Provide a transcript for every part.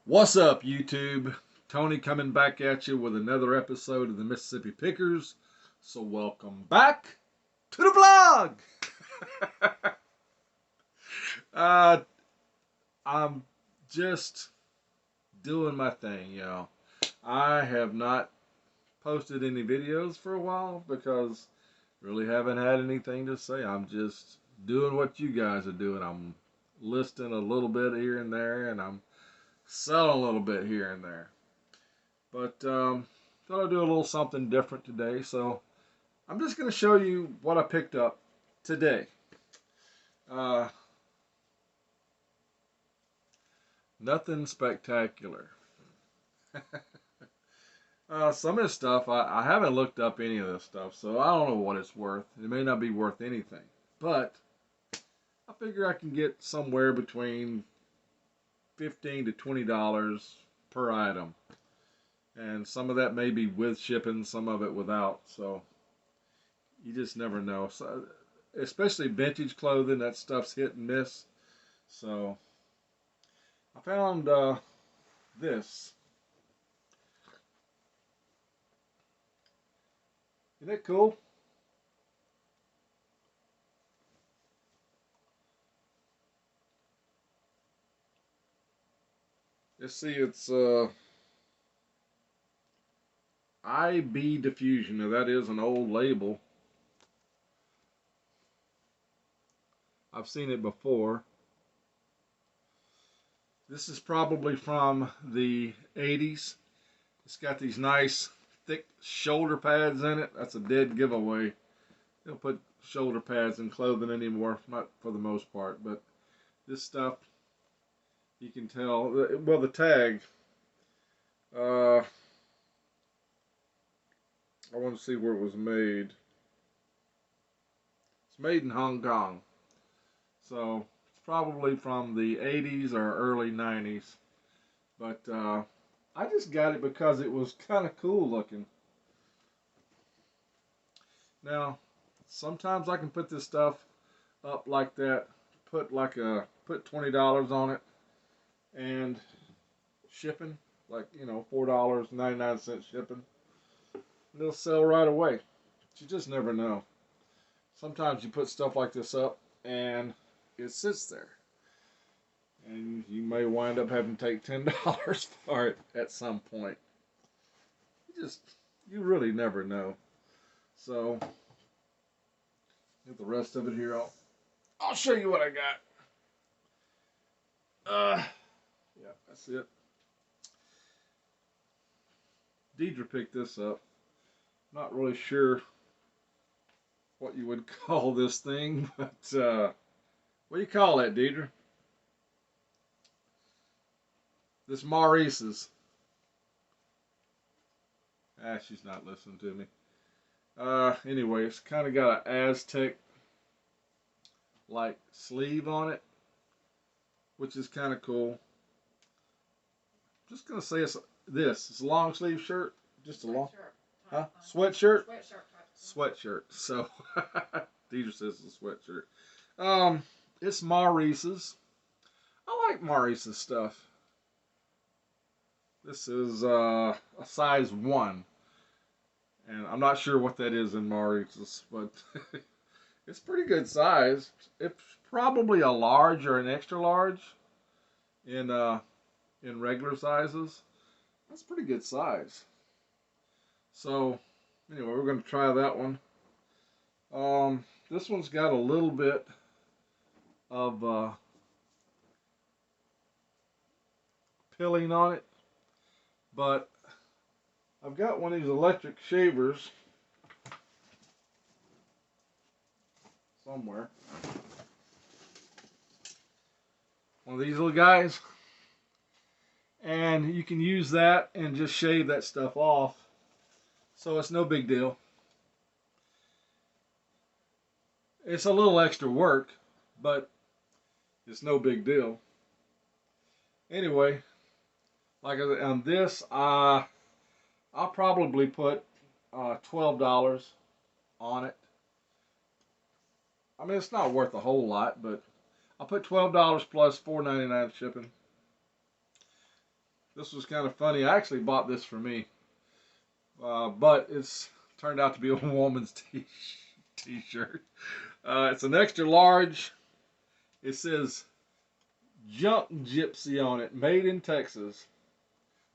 What's up, YouTube? Tony coming back at you with another episode of the Mississippi Pickers. So welcome back to the vlog. uh, I'm just doing my thing. I have not posted any videos for a while because I really haven't had anything to say. I'm just doing what you guys are doing. I'm listing a little bit here and there, and I'm selling a little bit here and there. But thought I'd do a little something different today. So I'm just going to show you what I picked up today. Uh, Nothing spectacular. Some of this stuff, I haven't looked up any of this stuff, so I don't know what it's worth. It may not be worth anything. But I figure I can get somewhere between $15 to $20 per item. And some of that may be with shipping, some of it without. So you just never know. So, especially vintage clothing, that stuff's hit and miss. So I found this. Isn't that cool? Let's see, it's IB Diffusion. Now that is an old label. I've seen it before. This is probably from the 80s. It's got these nice thick shoulder pads in it. That's a dead giveaway. They don't put shoulder pads in clothing anymore, not for the most part, but this stuff, you can tell. Well, the tag, I want to see where it was made. It's made in Hong Kong, so it's probably from the 80s or early 90s. But I just got it because it was kind of cool looking. Now, sometimes I can put this stuff up like that, put $20 on it, and shipping, like, $4.99 shipping, and it'll sell right away. But you just never know. Sometimes you put stuff like this up and it sits there, and you may wind up having to take $10 for it at some point. You really never know. So get the rest of it here. I'll show you what I got. Yeah, that's it. Deidre picked this up. Not really sure what you would call this thing, but what do you call that, Deidre? This Maurice's. She's not listening to me. Anyway, it's kind of got an Aztec like sleeve on it, which is kind of cool. Just gonna say it's a long sleeve shirt, just a long, huh? Sweatshirt. Sweatshirt. So Deidre says it's a sweatshirt. It's Maurice's. I like Maurice's stuff. This is a size 1. And I'm not sure what that is in Maurice's, but it's pretty good size. It's probably a large or an extra large in regular sizes. That's pretty good size. So anyway, we're going to try that one. This one's got a little bit of pilling on it, but I've got one of these electric shavers somewhere. One of these little guys. And you can use that and just shave that stuff off. So it's no big deal. It's a little extra work, but it's no big deal. Anyway, like on this, I'll probably put $12 on it. I mean, it's not worth a whole lot, but I'll put $12 plus $4.99 shipping. This was kind of funny. I actually bought this for me, but it's turned out to be a woman's t-shirt. It's an extra large. It says Junk Gypsy on it, made in Texas.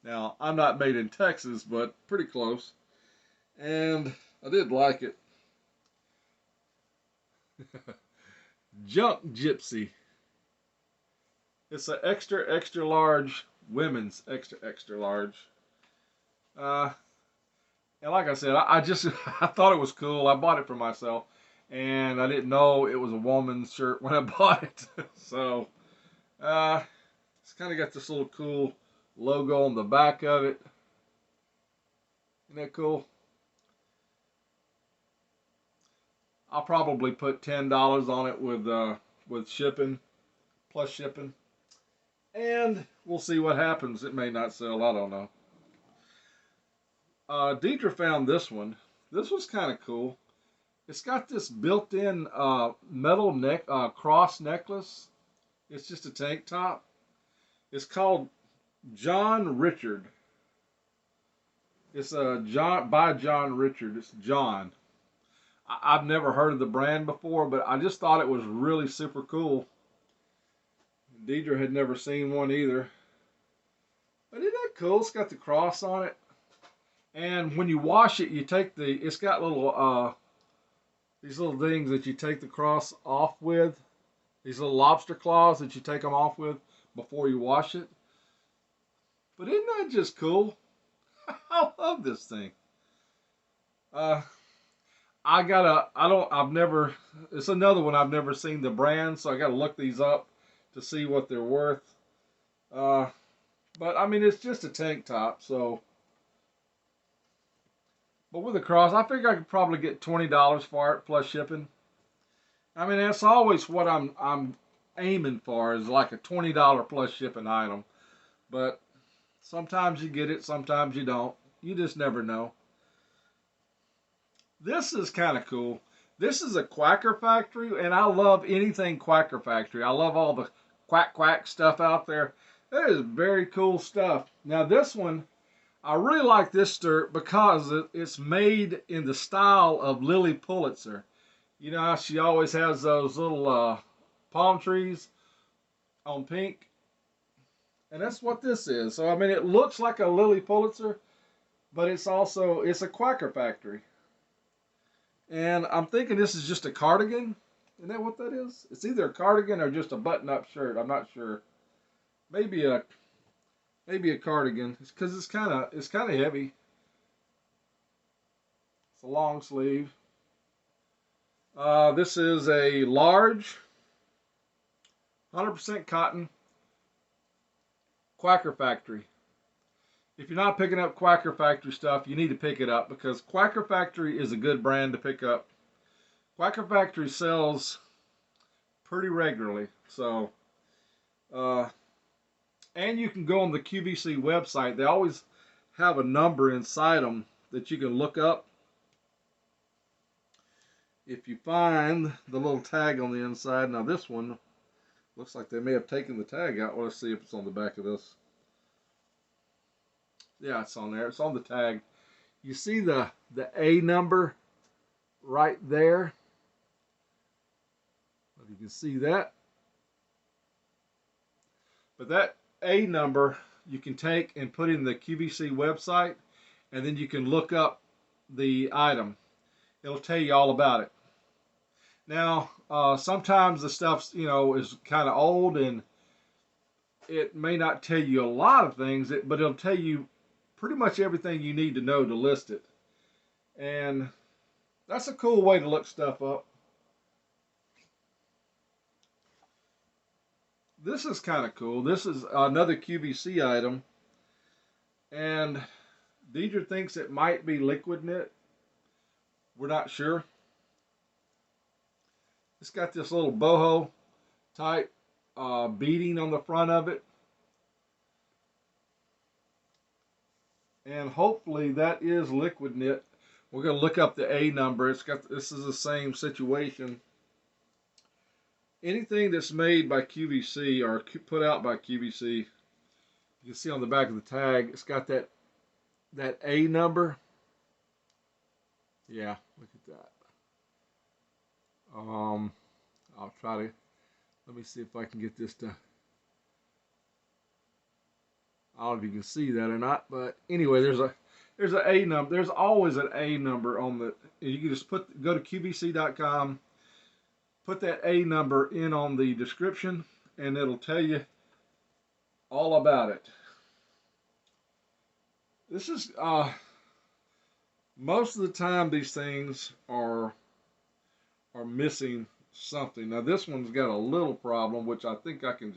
Now, I'm not made in Texas, but pretty close. And I did like it. Junk Gypsy. It's an extra, extra large, women's extra, extra large. Uh, and like I said, I just, I thought it was cool. I bought it for myself. And I didn't know it was a woman's shirt when I bought it. So, it's kind of got this little cool logo on the back of it. Isn't that cool? I'll probably put $10 on it with shipping, plus shipping. And we'll see what happens. It may not sell. I don't know. Deidre found this one. This was kind of cool. It's got this built-in metal cross necklace. It's just a tank top. It's called John Richard. It's by John Richard. It's John. I've never heard of the brand before, but I just thought it was really super cool. Deidre had never seen one either. But isn't that cool? It's got the cross on it. And when you wash it, you take it's got little, these little things that you take the cross off with. These little lobster claws that you take them off with before you wash it. But isn't that just cool? I love this thing. It's another one I've never seen the brand, so I gotta look these up to see what they're worth. But I mean, it's just a tank top, so. But with the cross, I figure I could probably get $20 for it plus shipping. I mean, that's always what I'm aiming for, is like a $20 plus shipping item. But sometimes you get it, sometimes you don't. You just never know. This is kind of cool. This is a Quacker Factory, and I love anything Quacker Factory. I love all the quack quack stuff out there. That is very cool stuff. Now this one, I really like this shirt because it's made in the style of Lily Pulitzer. You know how she always has those little palm trees on pink? And that's what this is. So, I mean, it looks like a Lily Pulitzer, but it's a Quacker Factory. And I'm thinking this is just a cardigan. Isn't that what that is? It's either a cardigan or just a button-up shirt. I'm not sure. Maybe a cardigan. It's because it's kind of heavy. It's a long sleeve. This is a large, 100% cotton Quacker Factory. If you're not picking up Quacker Factory stuff, you need to pick it up because Quacker Factory is a good brand to pick up. Quacker Factory sells pretty regularly. So, and you can go on the QVC website. They always have a number inside them that you can look up. If you find the little tag on the inside, now this one looks like they may have taken the tag out. Well, let's see if it's on the back of this. Yeah, it's on there. It's on the tag. You see the A number right there? If you can see that. But that A number you can take and put in the QVC website, and then you can look up the item. It'll tell you all about it. Now, sometimes the stuff, is kind of old and it may not tell you a lot of things, but it'll tell you pretty much everything you need to know to list it. And that's a cool way to look stuff up. This is kind of cool. This is another QVC item. And Deidre thinks it might be liquid knit. We're not sure. It's got this little boho type beading on the front of it. And hopefully that is liquid knit. We're going to look up the A number. This is the same situation. Anything that's made by QVC or put out by QVC, You can see on the back of the tag, it's got that A number. Yeah, look at that. I'll try to, let me see if I can get this to, I don't know if you can see that or not, but anyway, there's an A number. There's always an A number on the. You can just go to qvc.com, put that A number in on the description, and it'll tell you all about it. This is most of the time these things are missing something. Now this one's got a little problem, which I think I can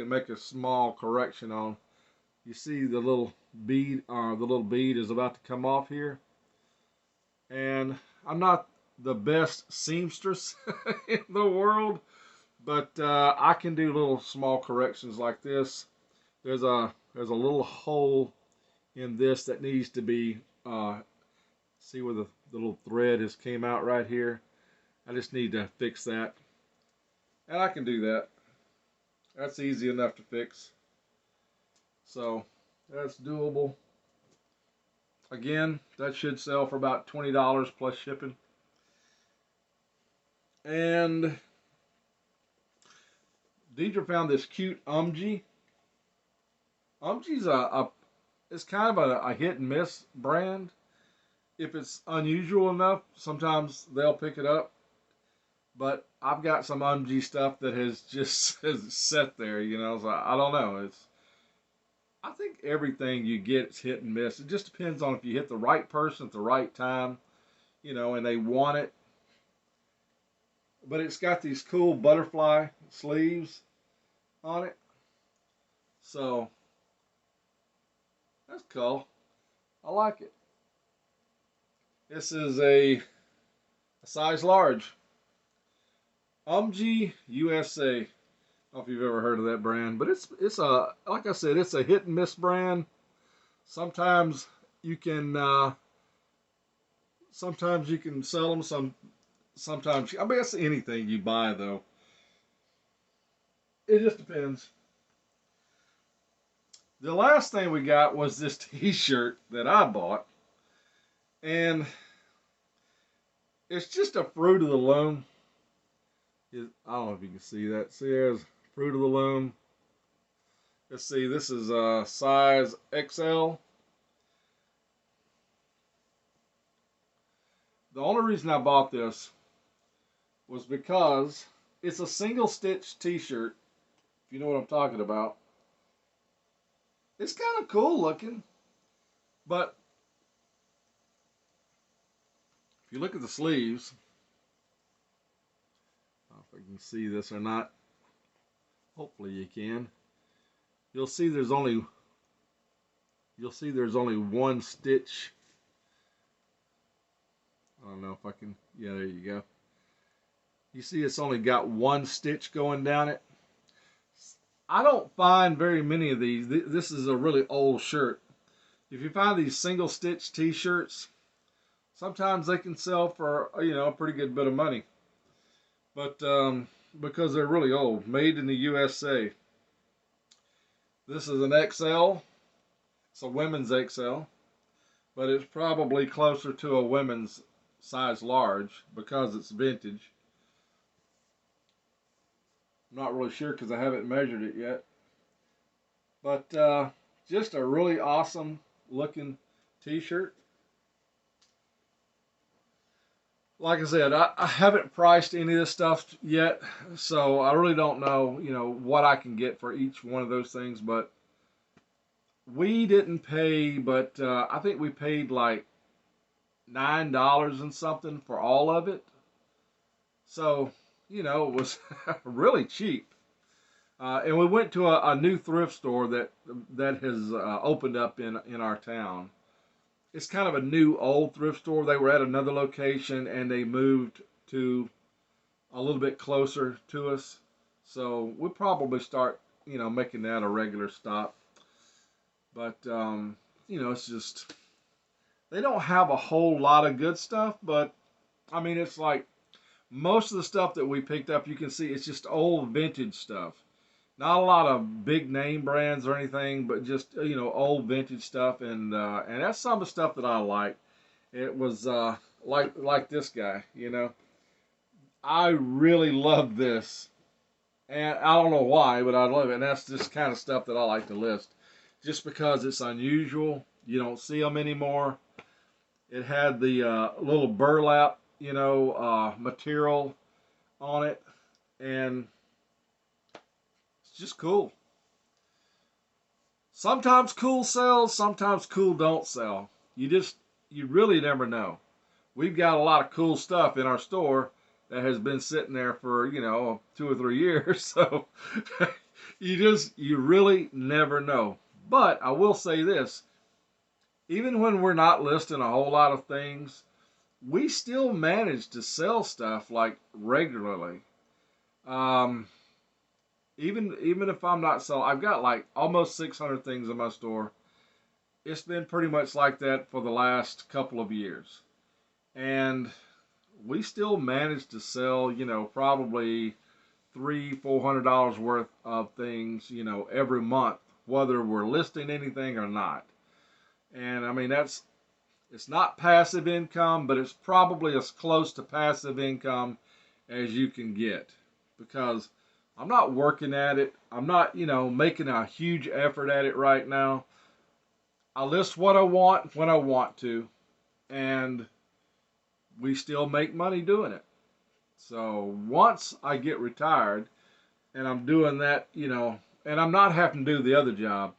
make a small correction on. You see the little bead, the little bead is about to come off here. And I'm not the best seamstress in the world, but I can do little small corrections like this. There's a little hole in this that needs to be, see where the little thread has came out right here. I just need to fix that. And I can do that. That's easy enough to fix. So that's doable. Again, that should sell for about $20 plus shipping. And Deidre found this cute Umgee. Umgee's it's kind of a hit and miss brand. If it's unusual enough, sometimes they'll pick it up. But I've got some Umgee stuff that has just sat there, you know. So I don't know. I think everything you get is hit and miss. It just depends on if you hit the right person at the right time, you know, and they want it. But it's got these cool butterfly sleeves on it. So that's cool. I like it. This is a size large. Umgee USA. I don't know if you've ever heard of that brand, but it's a, like I said, it's a hit and miss brand. Sometimes you can sell them. Sometimes I mean it's anything you buy though. It just depends. The last thing we got was this T-shirt that I bought, and it's just a Fruit of the Loom. I don't know if you can see that. See, there's Fruit of the Loom. Let's see, this is size XL. The only reason I bought this was because it's a single stitch t-shirt, if you know what I'm talking about. It's kind of cool looking, but if you look at the sleeves, I don't know if I can see this or not. Hopefully you can. You'll see there's only one stitch. I don't know if I can, yeah, there you go. You see it's only got one stitch going down it. I don't find very many of these. This is a really old shirt. If you find these single stitch t-shirts, sometimes they can sell for, you know, a pretty good bit of money. But because they're really old, made in the USA. This is an XL. It's a women's XL, but it's probably closer to a women's size large because it's vintage. I'm not really sure because I haven't measured it yet. But just a really awesome looking t-shirt. Like I said, I haven't priced any of this stuff yet, so I really don't know, you know, what I can get for each one of those things. But we didn't pay, but I think we paid like $9 and something for all of it. So, you know, it was really cheap. And we went to a new thrift store that has opened up in our town. It's kind of a new old thrift store. They were at another location and they moved to a little bit closer to us. So we'll probably start, you know, making that a regular stop. But, you know, it's just, they don't have a whole lot of good stuff, but I mean, it's like most of the stuff that we picked up, you can see it's just old vintage stuff. Not a lot of big name brands or anything, but just old vintage stuff, and that's some of the stuff that I like. It was like this guy, I really love this, and I don't know why, but I love it. And that's just kind of stuff that I like to list, just because it's unusual. You don't see them anymore. It had the little burlap, material on it, and it's just cool. Sometimes cool sells, sometimes cool don't sell. You really never know. We've got a lot of cool stuff in our store that has been sitting there for 2 or 3 years. So you really never know. But I will say this: even when we're not listing a whole lot of things, we still manage to sell stuff like regularly. Um, even if I'm not selling, I've got like almost 600 things in my store. It's been pretty much like that for the last couple of years, and we still manage to sell, probably $300-400 worth of things, every month, whether we're listing anything or not. And I mean, it's not passive income, but it's probably as close to passive income as you can get, because I'm not working at it. I'm not, making a huge effort at it right now. I list what I want when I want to, and we still make money doing it. So once I get retired and I'm doing that, and I'm not having to do the other job,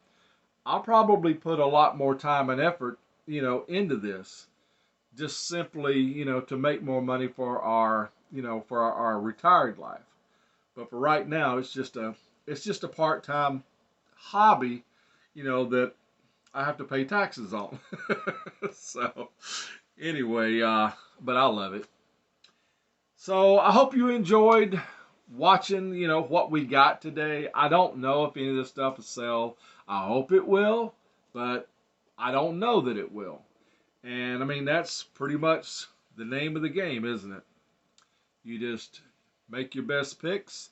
I'll probably put a lot more time and effort, into this, just simply, to make more money for our retired life. But for right now, it's just a part-time hobby, that I have to pay taxes on. So anyway, but I love it. So I hope you enjoyed watching, what we got today. I don't know if any of this stuff will sell. I hope it will, but I don't know that it will. And I mean, that's pretty much the name of the game, isn't it? You just make your best picks,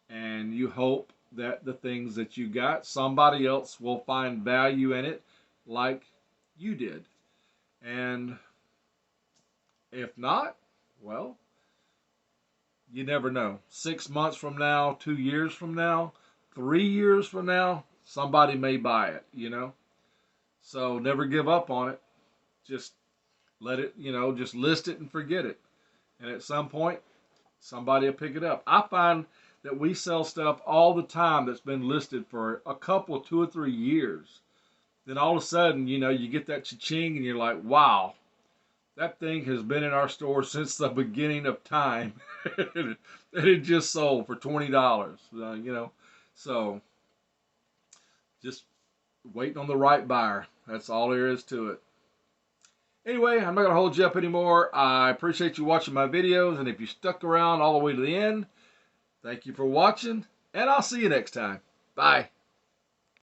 and you hope that the things that you got, somebody else will find value in it like you did. And if not, well, you never know. 6 months from now, 2 years from now, 3 years from now, somebody may buy it. So never give up on it. Just let it, just list it and forget it. And at some point, somebody will pick it up. I find that we sell stuff all the time that's been listed for a couple, 2 or 3 years. Then all of a sudden, you get that cha-ching and you're like, wow, that thing has been in our store since the beginning of time. And it just sold for $20, So just waiting on the right buyer. That's all there is to it. Anyway, I'm not going to hold you up anymore. I appreciate you watching my videos, and if you stuck around all the way to the end, thank you for watching, and I'll see you next time. Bye.